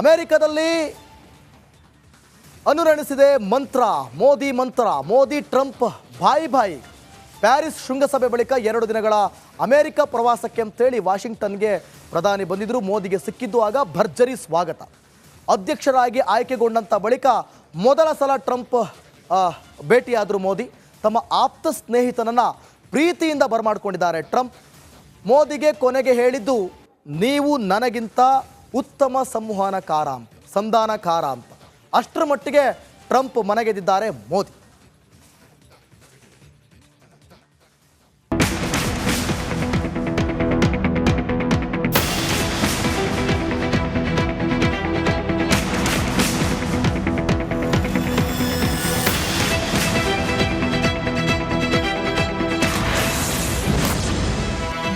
ಅಮೆರಿಕದಲ್ಲಿ ಅನುರಣಿಸಿದೆ ಮಂತ್ರ, ಮೋದಿ ಮಂತ್ರ. ಮೋದಿ ಟ್ರಂಪ್ ಬಾಯಿ ಬಾಯಿ. ಪ್ಯಾರಿಸ್ ಶೃಂಗಸಭೆ ಬಳಿಕ 2 ದಿನಗಳ ಅಮೆರಿಕ ಪ್ರವಾಸಕ್ಕೆ ಅಂತೇಳಿ ವಾಷಿಂಗ್ಟನ್ಗೆ ಪ್ರಧಾನಿ ಬಂದಿದ್ದರು. ಮೋದಿಗೆ ಸಿಕ್ಕಿದ್ದು ಆಗ ಭರ್ಜರಿ ಸ್ವಾಗತ. ಅಧ್ಯಕ್ಷರಾಗಿ ಆಯ್ಕೆಗೊಂಡಂಥ ಬಳಿಕ ಮೊದಲ ಸಲ ಟ್ರಂಪ್ ಭೇಟಿಯಾದರು ಮೋದಿ. ತಮ್ಮ ಆಪ್ತ ಸ್ನೇಹಿತನನ್ನು ಪ್ರೀತಿಯಿಂದ ಬರಮಾಡಿಕೊಂಡಿದ್ದಾರೆ ಟ್ರಂಪ್. ಮೋದಿಗೆ ಕೊನೆಗೆ ಹೇಳಿದ್ದು, ನೀವು ನನಗಿಂತ ಉತ್ತಮ ಸಂಧಾನಕಾರ ಅಂತ. ಅಷ್ಟರ ಮಟ್ಟಿಗೆ ಟ್ರಂಪ್ ಮನೆಗೆದಿದ್ದಾರೆ ಮೋದಿ.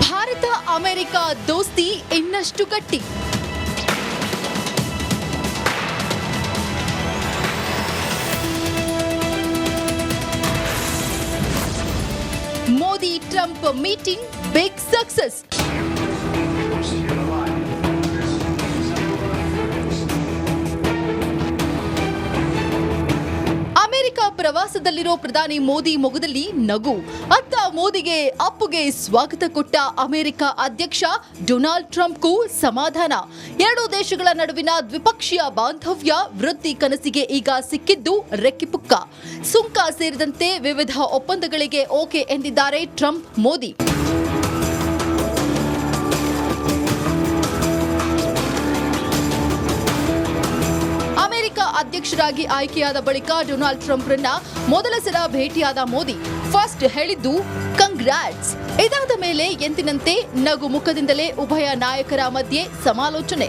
ಭಾರತ ಅಮೆರಿಕ ದೋಸ್ತಿ ಇನ್ನಷ್ಟು ಗಟ್ಟಿ. Modi Trump meeting big success. America ಪ್ರವಾಸದಲ್ಲಿರೋ ಪ್ರಧಾನಿ ಮೋದಿ ಮೊಗದಲ್ಲಿ ನಗು. ಅತ್ತ ಮೋದಿಗೆ ಅಪ್ಪುಗೆ ಸ್ವಾಗತ ಕೊಟ್ಟ ಅಮೆರಿಕ ಅಧ್ಯಕ್ಷ ಡೊನಾಲ್ಡ್ ಟ್ರಂಪ್ಗೂ ಸಮಾಧಾನ. 2 ದೇಶಗಳ ನಡುವಿನ ದ್ವಿಪಕ್ಷೀಯ ಬಾಂಧವ್ಯ ವೃದ್ಧಿ ಕನಸಿಗೆ ಈಗ ಸಿಕ್ಕಿದ್ದು ರೆಕ್ಕಿಪುಕ್ಕ. ಸುಂಕ ಸೇರಿದಂತೆ ವಿವಿಧ ಒಪ್ಪಂದಗಳಿಗೆ ಓಕೆ ಎಂದಿದ್ದಾರೆ ಟ್ರಂಪ್ ಮೋದಿ. ಅಮೆರಿಕ ಅಧ್ಯಕ್ಷರಾಗಿ ಆಯ್ಕೆಯಾದ ಬಳಿಕ ಡೊನಾಲ್ಡ್ ಟ್ರಂಪ್ರನ್ನ ಮೊದಲ ಸಲ ಭೇಟಿಯಾದ ಮೋದಿ ಫಸ್ಟ್ ಹೇಳಿದ್ದು ಕಂಗ್ರಾಟ್ಸ್. ಇದಾದ ಮೇಲೆ ಎಂದಿನಂತೆ ನಗು ಮುಖದಿಂದಲೇ ಉಭಯ ನಾಯಕರ ಮಧ್ಯೆ ಸಮಾಲೋಚನೆ.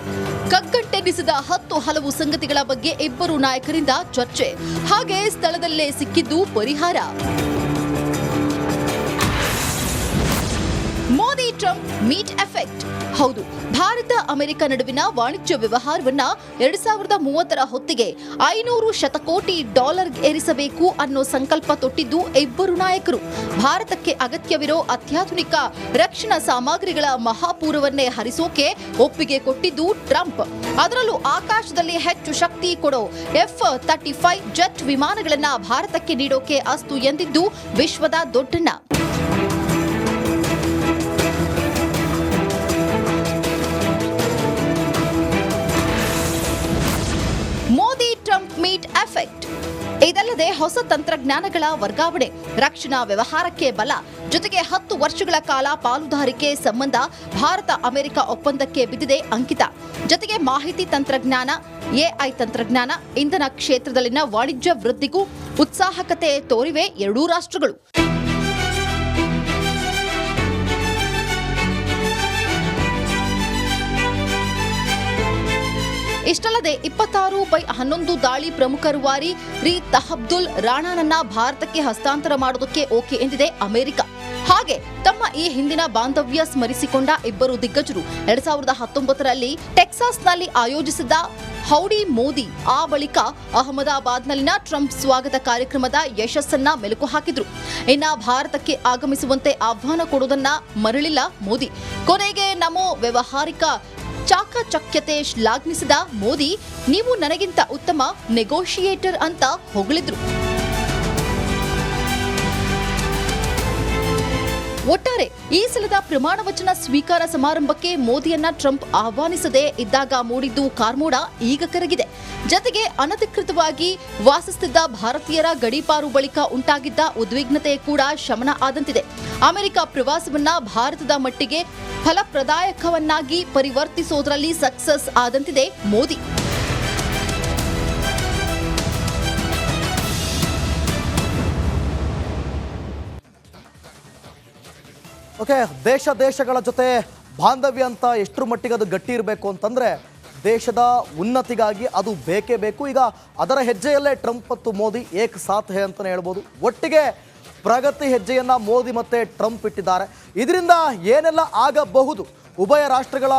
ಕಗ್ಗಂಟೆನಿಸಿದ 10 ಹಲವು ಸಂಗತಿಗಳ ಬಗ್ಗೆ ಇಬ್ಬರು ನಾಯಕರಿಂದ ಚರ್ಚೆ. ಹಾಗೆ ಸ್ಥಳದಲ್ಲೇ ಸಿಕ್ಕಿದ್ದು ಪರಿಹಾರ. Modi Trump meet effect. ಹೌದು, ಭಾರತ ಅಮೆರಿಕ ನಡುವಿನ ವಾಣಿಜ್ಯ ವ್ಯವಹಾರವನ್ನ 2030ರ ಹೊತ್ತಿಗೆ $500 ಶತಕೋಟಿ ಏರಿಸಬೇಕು ಅನ್ನೋ ಸಂಕಲ್ಪ ತೊಟ್ಟಿದ್ದು ಇಬ್ಬರು ನಾಯಕರು. ಭಾರತಕ್ಕೆ ಅಗತ್ಯವಿರೋ ಅತ್ಯಾಧುನಿಕ ರಕ್ಷಣಾ ಸಾಮಗ್ರಿಗಳ ಮಹಾಪೂರವನ್ನೇ ಹರಿಸೋಕೆ ಒಪ್ಪಿಗೆ ಕೊಟ್ಟಿದ್ದು ಟ್ರಂಪ್. ಅದರಲ್ಲೂ ಆಕಾಶದಲ್ಲಿ ಹೆಚ್ಚು ಶಕ್ತಿ ಕೊಡೋ F-35 ಜೆಟ್ ವಿಮಾನಗಳನ್ನ ಭಾರತಕ್ಕೆ ನೀಡೋಕೆ ಅಸ್ತು ಎಂದಿದ್ದು ವಿಶ್ವದ ದೊಡ್ಡಣ್ಣ. Modi Trump meet effect. ಇದಲ್ಲದೆ ಹೊಸ ತಂತ್ರಜ್ಞಾನಗಳ ವರ್ಗಾವಣೆ, ರಕ್ಷಣಾ ವ್ಯವಹಾರಕ್ಕೆ ಬಲ, ಜೊತೆಗೆ 10 ವರ್ಷಗಳ ಕಾಲ ಪಾಲುದಾರಿಕೆ ಸಂಬಂಧ ಭಾರತ ಅಮೆರಿಕ ಒಪ್ಪಂದಕ್ಕೆ ಬಿದ್ದಿದೆ ಅಂಕಿತ. ಜೊತೆಗೆ ಮಾಹಿತಿ ತಂತ್ರಜ್ಞಾನ, AI ತಂತ್ರಜ್ಞಾನ, ಇಂಧನ ಕ್ಷೇತ್ರದಲ್ಲಿನ ವಾಣಿಜ್ಯ ವೃದ್ಧಿಗೂ ಉತ್ಸಾಹಕತೆ ತೋರಿವೆ ಎರಡೂ ರಾಷ್ಟ್ರಗಳು. ಇಷ್ಟಲ್ಲದೆ 26/11 ದಾಳಿ ಪ್ರಮುಖ ರೂವಾರಿ ತಹಬ್ದುಲ್ ರಾಣಾನನ್ನ ಭಾರತಕ್ಕೆ ಹಸ್ತಾಂತರ ಮಾಡೋದಕ್ಕೆ ಓಕೆ ಎಂದಿದೆ ಅಮೆರಿಕ. ಹಾಗೆ ತಮ್ಮ ಈ ಹಿಂದಿನ ಬಾಂಧವ್ಯ ಸ್ಮರಿಸಿಕೊಂಡ ಇಬ್ಬರು ದಿಗ್ಗಜರು 2019ರಲ್ಲಿ ಟೆಕ್ಸಾಸ್ನಲ್ಲಿ ಆಯೋಜಿಸಿದ್ದ ಹೌಡಿ ಮೋದಿ, ಆ ಬಳಿಕ ಅಹಮದಾಬಾದ್ನಲ್ಲಿನ ಟ್ರಂಪ್ ಸ್ವಾಗತ ಕಾರ್ಯಕ್ರಮದ ಯಶಸ್ಸನ್ನ ಮೆಲುಕು ಹಾಕಿದ್ರು. ಇನ್ನ ಭಾರತಕ್ಕೆ ಆಗಮಿಸುವಂತೆ ಆಹ್ವಾನ ಕೊಡುವುದನ್ನ ಮರಳಿಲ್ಲ ಮೋದಿ. ಕೊನೆಗೆ ನಮೋ ವ್ಯವಹಾರಿಕ ಚಾಕಚಕ್ಯತೆ ಶ್ಲಾಘಿಸಿದ ಮೋದಿ, ನೀವು ನನಗಿಂತ ಉತ್ತಮ ನೆಗೋಷಿಯೇಟರ್ ಅಂತ ಹೊಗಳಿದ್ರು. ಒಟ್ಟಾರೆ ಈ ಸಲದ ಪ್ರಮಾಣ ವಚನ ಸ್ವೀಕಾರ ಸಮಾರಂಭಕ್ಕೆ ಮೋದಿಯನ್ನ ಟ್ರಂಪ್ ಆಹ್ವಾನಿಸದೇ ಇದ್ದಾಗ ಮೂಡಿದ್ದು ಕಾರ್ಮೋಡ ಈಗ ಕರಗಿದೆ. ಜತೆಗೆ ಅನಧಿಕೃತವಾಗಿ ವಾಸಿಸುತ್ತಿದ್ದ ಭಾರತೀಯರ ಗಡೀಪಾರು ಬಳಿಕ ಉಂಟಾಗಿದ್ದ ಉದ್ವಿಗ್ನತೆ ಕೂಡ ಶಮನ ಆದಂತಿದೆ. ಅಮೆರಿಕ ಪ್ರವಾಸವನ್ನ ಭಾರತದ ಮಟ್ಟಿಗೆ ಫಲಪ್ರದಾಯಕವನ್ನಾಗಿ ಪರಿವರ್ತಿಸೋದ್ರಲ್ಲಿ ಸಕ್ಸಸ್ ಆದಂತಿದೆ ಮೋದಿ. ಓಕೆ, ದೇಶಗಳ ಜೊತೆ ಬಾಂಧವ್ಯ ಅಂತ ಎಷ್ಟರ ಮಟ್ಟಿಗೆ ಅದು ಗಟ್ಟಿ ಇರಬೇಕು ಅಂತಂದರೆ ದೇಶದ ಉನ್ನತಿಗಾಗಿ ಅದು ಬೇಕೇ ಬೇಕು. ಈಗ ಅದರ ಹೆಜ್ಜೆಯಲ್ಲೇ ಟ್ರಂಪ್ ಮತ್ತು ಮೋದಿ ಏಕ್ ಸಾಥ್ ಹೇ ಅಂತಲೇ ಹೇಳ್ಬೋದು. ಒಟ್ಟಿಗೆ ಪ್ರಗತಿ ಹೆಜ್ಜೆಯನ್ನು ಮೋದಿ ಮತ್ತು ಟ್ರಂಪ್ ಇಟ್ಟಿದ್ದಾರೆ. ಇದರಿಂದ ಏನೆಲ್ಲ ಆಗಬಹುದು? ಉಭಯ ರಾಷ್ಟ್ರಗಳ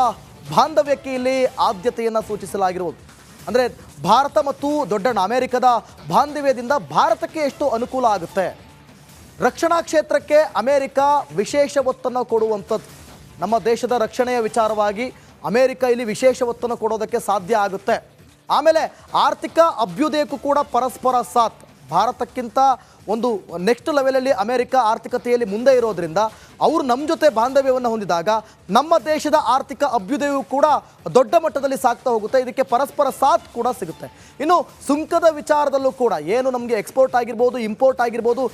ಬಾಂಧವ್ಯಕ್ಕೆ ಇಲ್ಲಿ ಆದ್ಯತೆಯನ್ನು ಸೂಚಿಸಲಾಗಿರುವುದು. ಅಂದರೆ ಭಾರತ ಮತ್ತು ದೊಡ್ಡಣ್ಣ ಅಮೆರಿಕದ ಬಾಂಧವ್ಯದಿಂದ ಭಾರತಕ್ಕೆ ಎಷ್ಟು ಅನುಕೂಲ ಆಗುತ್ತೆ? ರಕ್ಷಣಾ ಕ್ಷೇತ್ರಕ್ಕೆ ಅಮೆರಿಕ ವಿಶೇಷ ಒತ್ತನ್ನು ಕೊಡುವಂಥದ್ದು. ನಮ್ಮ ದೇಶದ ರಕ್ಷಣೆಯ ವಿಚಾರವಾಗಿ ಅಮೆರಿಕ ಇಲ್ಲಿ ವಿಶೇಷ ಒತ್ತನ್ನು ಕೊಡೋದಕ್ಕೆ ಸಾಧ್ಯ ಆಗುತ್ತೆ. ಆಮೇಲೆ ಆರ್ಥಿಕ ಅಭ್ಯುದಯಕ್ಕೂ ಕೂಡ ಪರಸ್ಪರ ಸಾಥ್. ಭಾರತಕ್ಕಿಂತ ಒಂದು ನೆಕ್ಸ್ಟ್ ಲೆವೆಲಲ್ಲಿ ಅಮೆರಿಕ ಆರ್ಥಿಕತೆಯಲ್ಲಿ ಮುಂದೆ ಇರೋದ್ರಿಂದ ಅವರು ನಮ್ಮ ಜೊತೆ ಬಾಂಧವ್ಯವನ್ನು ಹೊಂದಿದಾಗ ನಮ್ಮ ದೇಶದ ಆರ್ಥಿಕ ಅಭ್ಯುದಯವು ಕೂಡ ದೊಡ್ಡ ಮಟ್ಟದಲ್ಲಿ ಸಾಗ್ತಾ ಹೋಗುತ್ತೆ. ಇದಕ್ಕೆ ಪರಸ್ಪರ ಸಾಥ್ ಕೂಡ ಸಿಗುತ್ತೆ. ಇನ್ನು ಸುಂಕದ ವಿಚಾರದಲ್ಲೂ ಕೂಡ ಏನು ನಮಗೆ ಎಕ್ಸ್ಪೋರ್ಟ್ ಆಗಿರ್ಬೋದು, ಇಂಪೋರ್ಟ್ ಆಗಿರ್ಬೋದು,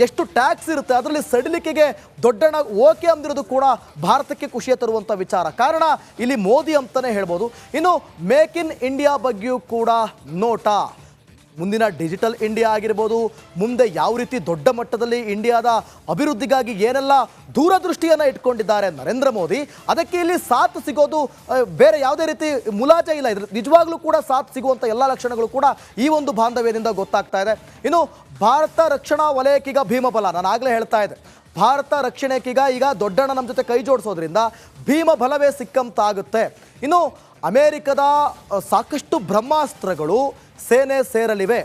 ಎಷ್ಟು ಟ್ಯಾಕ್ಸ್ ಇರುತ್ತೆ ಅದರಲ್ಲಿ ಸಡಿಲಿಕೆಗೆ ದೊಡ್ಡಣ್ಣ ಓಕೆ ಅಂದಿರೋದು ಕೂಡ ಭಾರತಕ್ಕೆ ಖುಷಿಯ ತರುವಂಥ ವಿಚಾರ. ಕಾರಣ ಇಲ್ಲಿ ಮೋದಿ ಅಂತಲೇ ಹೇಳ್ಬೋದು. ಇನ್ನು ಮೇಕ್ ಇನ್ ಇಂಡಿಯಾ ಬಗ್ಗೆಯೂ ಕೂಡ ನೋಟ. ಮುಂದಿನ ಡಿಜಿಟಲ್ ಇಂಡಿಯಾ ಆಗಿರ್ಬೋದು, ಮುಂದೆ ಯಾವ ರೀತಿ ದೊಡ್ಡ ಮಟ್ಟದಲ್ಲಿ ಇಂಡಿಯಾದ ಅಭಿವೃದ್ಧಿಗಾಗಿ ಏನೆಲ್ಲ ದೂರದೃಷ್ಟಿಯನ್ನು ಇಟ್ಕೊಂಡಿದ್ದಾರೆ ನರೇಂದ್ರ ಮೋದಿ, ಅದಕ್ಕೆ ಇಲ್ಲಿ ಸಾಥ್ ಸಿಗೋದು ಬೇರೆ ಯಾವುದೇ ರೀತಿ ಮುಲಾಜ ಇಲ್ಲ. ಇದ್ರ ನಿಜವಾಗ್ಲೂ ಕೂಡ ಸಾಥ್ ಸಿಗುವಂಥ ಎಲ್ಲ ಲಕ್ಷಣಗಳು ಕೂಡ ಈ ಒಂದು ಬಾಂಧವ್ಯದಿಂದ ಗೊತ್ತಾಗ್ತಾ ಇದೆ. ಇನ್ನು ಭಾರತ ರಕ್ಷಣಾ ವಲಯಕ್ಕೀಗ ಭೀಮಬಲ. ನಾನು ಆಗಲೇ ಹೇಳ್ತಾ ಇದ್ದೆ, ಭಾರತ ರಕ್ಷಣೆಗೀಗ ದೊಡ್ಡಣ್ಣ ನಮ್ಮ ಜೊತೆ ಕೈ ಜೋಡಿಸೋದ್ರಿಂದ ಭೀಮಬಲವೇ ಸಿಕ್ಕಂತಾಗುತ್ತೆ. ಇನ್ನು ಅಮೇರಿಕದ ಸಾಕಷ್ಟು ಬ್ರಹ್ಮಾಸ್ತ್ರಗಳು ಸೇನೆ ಸೇರಲಿವೆ.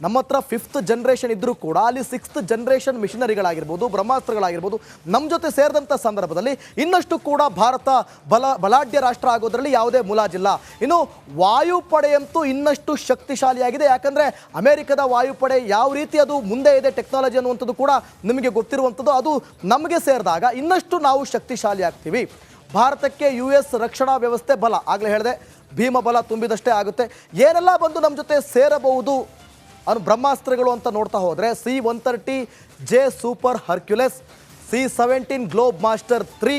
ನಮ್ಮ ಹತ್ರ 5th ಜನರೇಷನ್ ಇದ್ದರೂ ಕೂಡ ಅಲ್ಲಿ 6th ಜನರೇಷನ್ ಮಿಷನರಿಗಳಾಗಿರ್ಬೋದು, ಬ್ರಹ್ಮಾಸ್ತ್ರಗಳಾಗಿರ್ಬೋದು ನಮ್ಮ ಜೊತೆ ಸೇರಿದಂಥ ಸಂದರ್ಭದಲ್ಲಿ ಇನ್ನಷ್ಟು ಕೂಡ ಭಾರತ ಬಲಾಢ್ಯ ರಾಷ್ಟ್ರ ಆಗೋದ್ರಲ್ಲಿ ಯಾವುದೇ ಮುಲಾಜಿಲ್ಲ. ಇನ್ನು ವಾಯುಪಡೆಯಂತೂ ಇನ್ನಷ್ಟು ಶಕ್ತಿಶಾಲಿಯಾಗಿದೆ. ಯಾಕಂದರೆ ಅಮೆರಿಕದ ವಾಯುಪಡೆ ಯಾವ ರೀತಿ ಅದು ಮುಂದೆ ಇದೆ ಟೆಕ್ನಾಲಜಿ ಅನ್ನುವಂಥದ್ದು ಕೂಡ ನಿಮಗೆ ಗೊತ್ತಿರುವಂಥದ್ದು. ಅದು ನಮಗೆ ಸೇರಿದಾಗ ಇನ್ನಷ್ಟು ನಾವು ಶಕ್ತಿಶಾಲಿ ಆಗ್ತೀವಿ. ಭಾರತಕ್ಕೆ US ರಕ್ಷಣಾ ವ್ಯವಸ್ಥೆ ಬಲ, ಆಗಲೇ ಹೇಳಿದೆ, ಭೀಮಬಲ ತುಂಬಿದಷ್ಟೇ ಆಗುತ್ತೆ. ಏನೆಲ್ಲ ಬಂದು ನಮ್ಮ ಜೊತೆ ಸೇರಬಹುದು ಅನ್ನೋ ಬ್ರಹ್ಮಾಸ್ತ್ರಗಳು ಅಂತ ನೋಡ್ತಾ ಹೋದರೆ C-130J Super Hercules, C-17 Globemaster 3,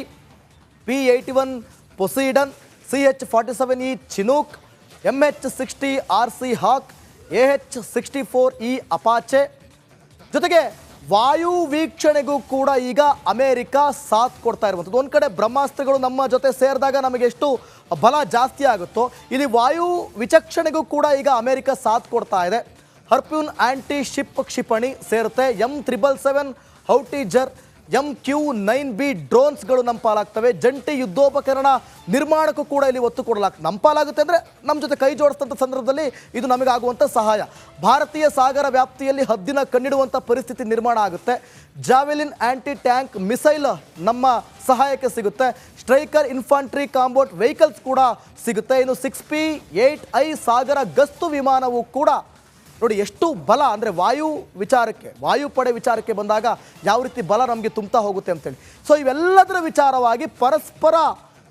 P-81 Poseidon, CH-47E Chinook, MH-60 RC ಹಾಕ್, AH-64E ಅಪಾಚೆ. ಜೊತೆಗೆ ವಾಯು ವೀಕ್ಷಣೆಗೂ ಕೂಡ ಈಗ ಅಮೆರಿಕ ಸಾಥ್ ಕೊಡ್ತಾ ಇರುವಂಥದ್ದು. ಒಂದು ಕಡೆ ಬ್ರಹ್ಮಾಸ್ತ್ರಗಳು ನಮ್ಮ ಜೊತೆ ಸೇರಿದಾಗ ನಮಗೆ ಎಷ್ಟು ಬಲ ಜಾಸ್ತಿ ಆಗುತ್ತೋ, ಇಲ್ಲಿ ವಾಯು ವಿಚಕ್ಷಣೆಗೂ ಕೂಡ ಈಗ ಅಮೆರಿಕ ಸಾಥ್ ಕೊಡ್ತಾ ಇದೆ. ಹರ್ಪ್ಯೂನ್ ಆಂಟಿ ಶಿಪ್ ಕ್ಷಿಪಣಿ ಸೇರುತ್ತೆ. M777 ಹೌಟಿಜರ್, MQ-9B ಡ್ರೋನ್ಸ್ಗಳು ನಮ್ಮ ಪಾಲಾಗ್ತವೆ. ಜಂಟಿ ಯುದ್ಧೋಪಕರಣ ನಿರ್ಮಾಣಕ್ಕೂ ಕೂಡ ಇಲ್ಲಿ ಒತ್ತು ಕೊಡಲಾಗ್ತದೆ. ನಮ್ಮ ಪಾಲಾಗುತ್ತೆ ಅಂದರೆ ನಮ್ಮ ಜೊತೆ ಕೈ ಜೋಡಿಸಿದಂಥ ಸಂದರ್ಭದಲ್ಲಿ ಇದು ನಮಗಾಗುವಂಥ ಸಹಾಯ. ಭಾರತೀಯ ಸಾಗರ ವ್ಯಾಪ್ತಿಯಲ್ಲಿ ಹದ್ದಿನ ಕಣ್ಣಿಡುವಂಥ ಪರಿಸ್ಥಿತಿ ನಿರ್ಮಾಣ ಆಗುತ್ತೆ. ಜಾವೆಲಿನ್ ಆಂಟಿ ಟ್ಯಾಂಕ್ ಮಿಸೈಲ್ ನಮ್ಮ ಸಹಾಯಕ್ಕೆ ಸಿಗುತ್ತೆ. ಸ್ಟ್ರೈಕರ್ ಇನ್ಫಾಂಟ್ರಿ ಕಾಂಬೋಟ್ ವೆಹಿಕಲ್ಸ್ ಕೂಡ ಸಿಗುತ್ತೆ. ಇನ್ನು 6P-8I ಸಾಗರ ಗಸ್ತು ವಿಮಾನವು ಕೂಡ ನೋಡಿ ಎಷ್ಟು ಬಲ ಅಂದರೆ ವಾಯುಪಡೆ ವಿಚಾರಕ್ಕೆ ಬಂದಾಗ ಯಾವ ರೀತಿ ಬಲ ನಮಗೆ ತುಂಬ್ತಾ ಹೋಗುತ್ತೆ ಅಂತೇಳಿ. ಸೊ ಇವೆಲ್ಲದರ ವಿಚಾರವಾಗಿ ಪರಸ್ಪರ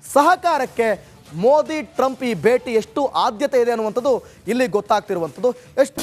ಸಹಕಾರಕ್ಕೆ ಮೋದಿ ಟ್ರಂಪ್ ಈ ಭೇಟಿ ಎಷ್ಟು ಆದ್ಯತೆ ಇದೆ ಅನ್ನುವಂಥದ್ದು ಇಲ್ಲಿ ಗೊತ್ತಾಗ್ತಿರುವಂಥದ್ದು. ಎಷ್ಟು